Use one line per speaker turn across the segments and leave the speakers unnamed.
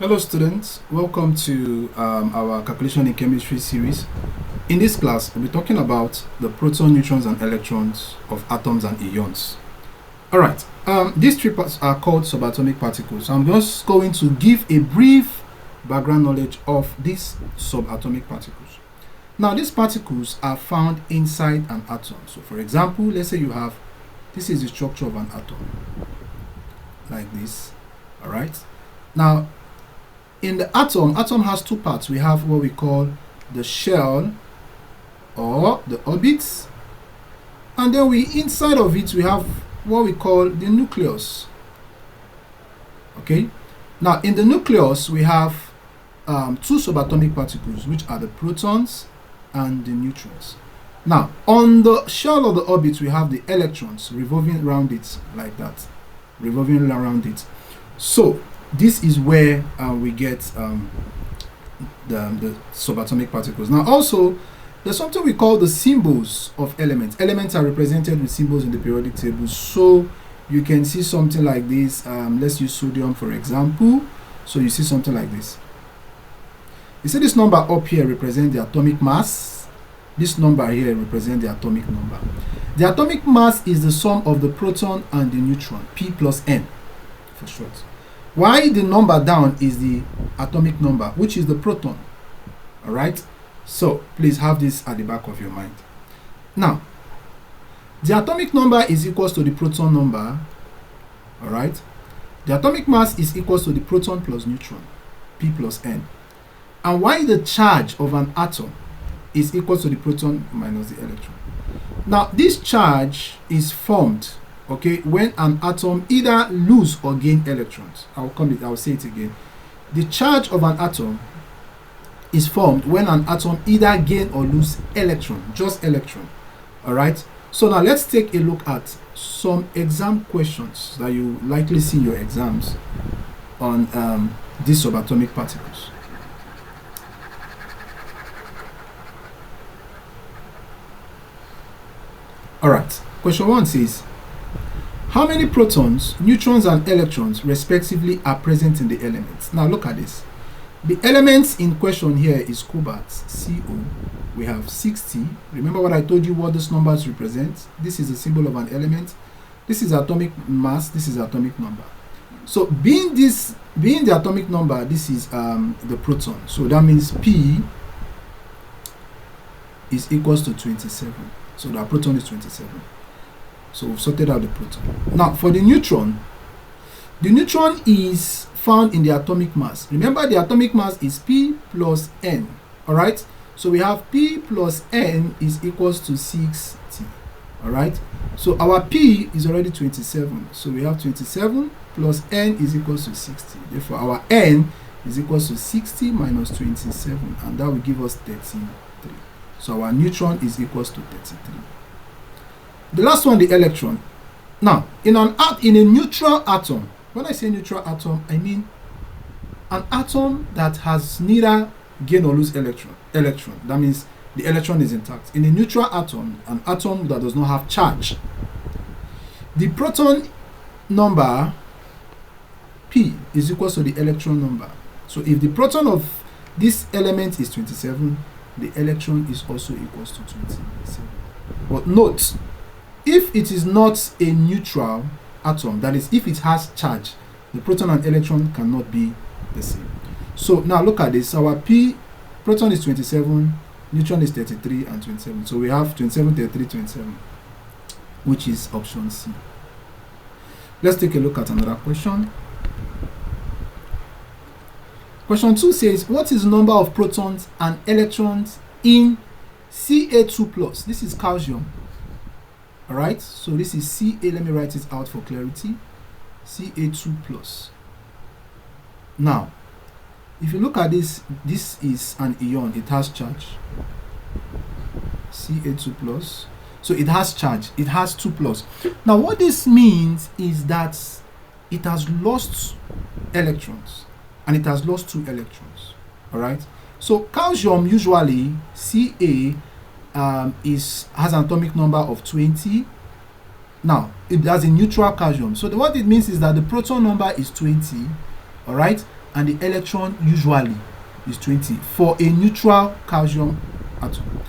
Hello students, welcome to our calculation in chemistry series. In this class, we'll be talking about the proton, neutrons and electrons of atoms and ions. Alright, these three parts are called subatomic particles. I'm just going to give a brief background knowledge of these subatomic particles. Now these particles are found inside an atom. So for example, let's say you have, this is the structure of an atom, like this. Alright, now in the atom has two parts. We have what we call the shell or the orbit, and then inside of it we have what we call the nucleus. Okay, now in the nucleus we have two subatomic particles, which are the protons and the neutrons. Now on the shell of the orbit we have the electrons revolving around it, like that, revolving around it. So this is where we get the subatomic particles. Now also, there's something we call the symbols of elements. Elements are represented with symbols in the periodic table. So you can see something like this. Let's use sodium for example. So you see something like this. You see this number up here represents the atomic mass. This number here represents the atomic number. The atomic mass is the sum of the proton and the neutron, P plus N for short. Why the number down is the atomic number, which is the proton. Alright, so please have this at the back of your mind. Now the atomic number is equals to the proton number. Alright, the atomic mass is equals to the proton plus neutron, P plus N. And why the charge of an atom is equals to the proton minus the electron. Now this charge is formed, okay, when an atom either lose or gain electrons. I'll say it again. The charge of an atom is formed when an atom either gain or lose electron, just electron. All right. So now let's take a look at some exam questions that you likely see in your exams on these subatomic particles. All right. Question 1 says, how many protons, neutrons and electrons respectively are present in the elements? Now look at this. The elements in question here is cobalt, CO. We have 60. Remember what I told you what these numbers represent? This is a symbol of an element. This is atomic mass. This is atomic number. So being the atomic number, this is the proton. So that means P is equals to 27. So the proton is 27. So we've sorted out the proton. Now for the neutron is found in the atomic mass. Remember the atomic mass is P plus N. Alright, so we have P plus N is equals to 60. Alright, so our P is already 27. So we have 27 plus N is equals to 60. Therefore our N is equals to 60 minus 27, and that will give us 33. So our neutron is equals to 33. The last one, the electron. Now, in a neutral atom, when I say neutral atom, I mean an atom that has neither gain or lose electron. That means the electron is intact. In a neutral atom, an atom that does not have charge, the proton number P is equal to the electron number. So if the proton of this element is 27, the electron is also equals to 27. But note, if it is not a neutral atom, that is, if it has charge, the proton and electron cannot be the same. So now look at this. Our proton is 27, neutron is 33 and 27. So we have 27, 33, 27, which is option C. Let's take a look at another question. Question 2 says, what is the number of protons and electrons in Ca2+? This is calcium. Alright, so this is Ca. Let me write it out for clarity. Ca2+. Now, if you look at this, this is an ion. It has charge. Ca2+. So it has charge. It has 2+. Now, what this means is that it has lost electrons. And it has lost 2 electrons. Alright, so calcium usually Ca has an atomic number of 20. Now it has a neutral calcium, so what it means is that the proton number is 20, all right, and the electron usually is 20 for a neutral calcium atom.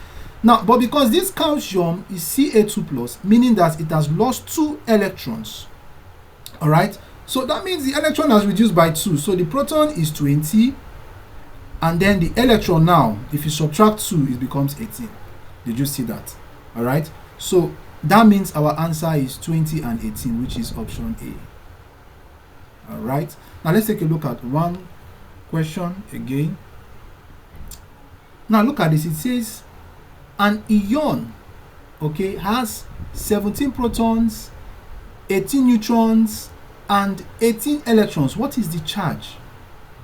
Now, but because this calcium is Ca2+, meaning that it has lost 2 electrons, all right? So that means the electron has reduced by 2. So the proton is 20, and then the electron now, if you subtract 2, it becomes 18. Did you see that? All right? So that means our answer is 20 and 18, which is option A. All right? Now let's take a look at one question again. Now look at this. It says an ion, okay, has 17 protons, 18 neutrons, and 18 electrons. What is the charge?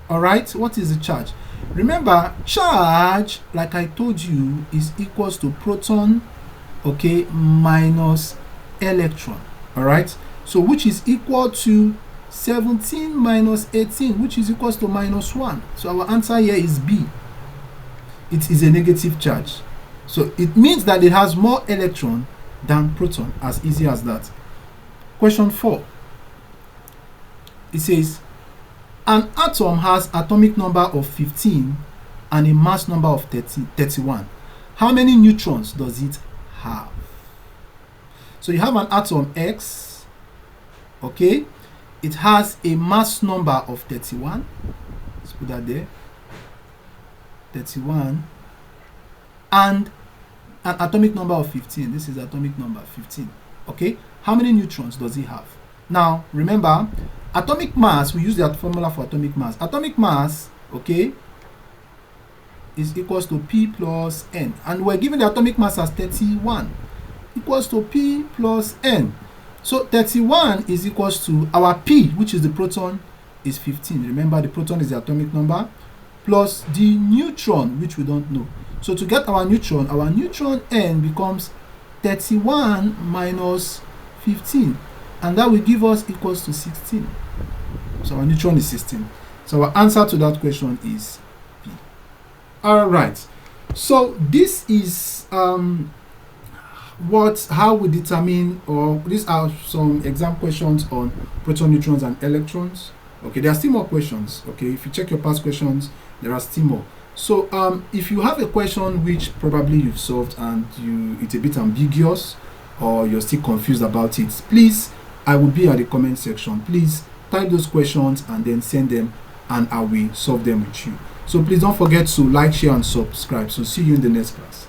All right, what is the charge? Remember, charge, like I told you, is equals to proton, okay, minus electron. All right, so which is equal to 17 minus 18, which is equals to minus 1. So our answer here is B. It is a negative charge. So it means that it has more electron than proton, as easy as that. Question 4. It says, an atom has atomic number of 15 and a mass number of 31. How many neutrons does it have? So you have an atom X, okay? It has a mass number of 31. Let's put that there. 31. And an atomic number of 15. This is atomic number 15. Okay? How many neutrons does it have? Now, remember, atomic mass, we use that formula for atomic mass. Atomic mass, okay, is equals to P plus N. And we're given the atomic mass as 31. Equals to P plus N. So 31 is equals to our P, which is the proton, is 15. Remember, the proton is the atomic number, plus the neutron, which we don't know. So to get our neutron N becomes 31 minus 15. And that will give us equals to 16. So our neutron is 16. So our answer to that question is P. All right. So this is how we determine, or these are some exam questions on proton, neutrons, and electrons. Okay, there are still more questions. Okay, if you check your past questions, there are still more. So if you have a question which probably you've solved and it's a bit ambiguous, or you're still confused about it, please, I will be at the comment section. Please type those questions and then send them, and I will solve them with you. So please don't forget to like, share, and subscribe. So see you in the next class.